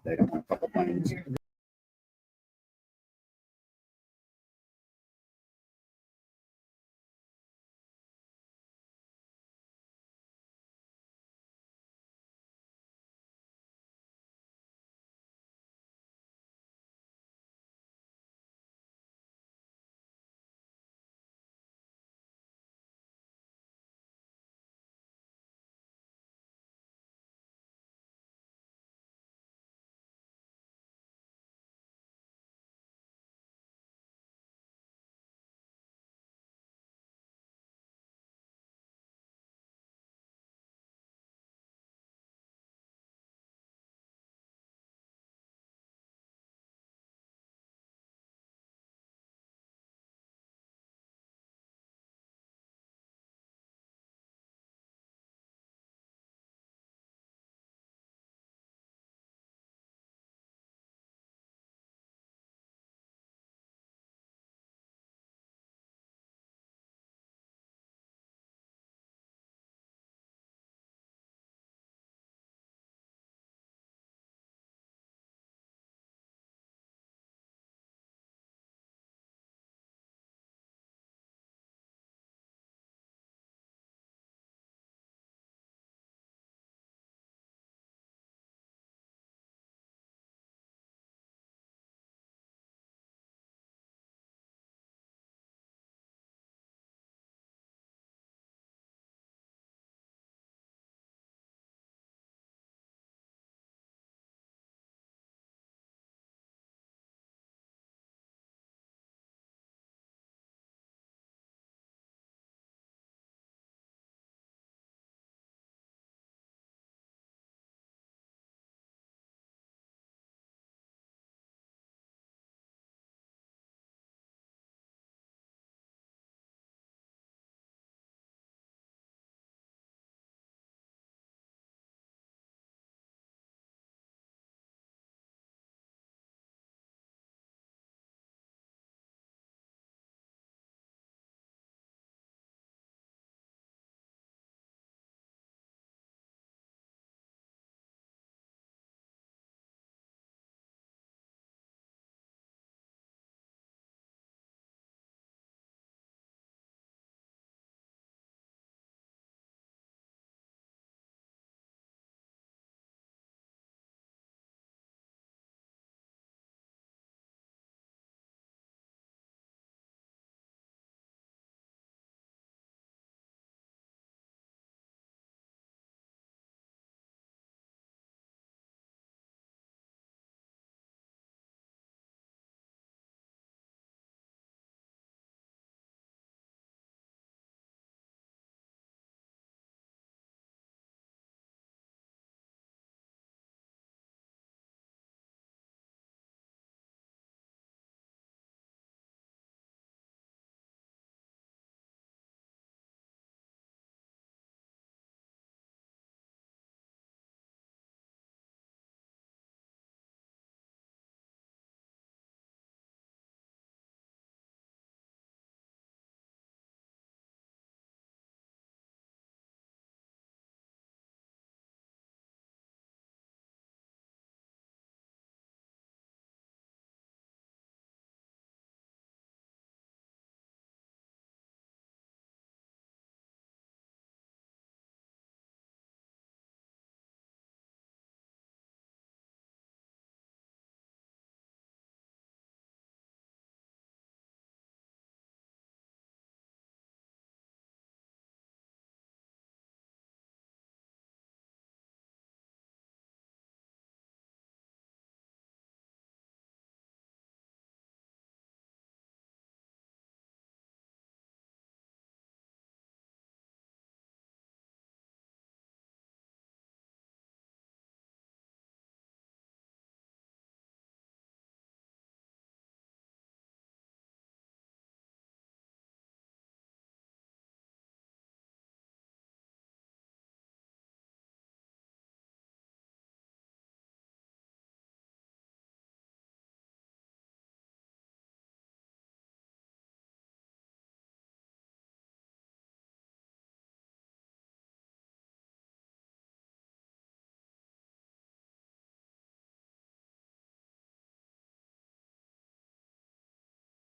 They got a couple things.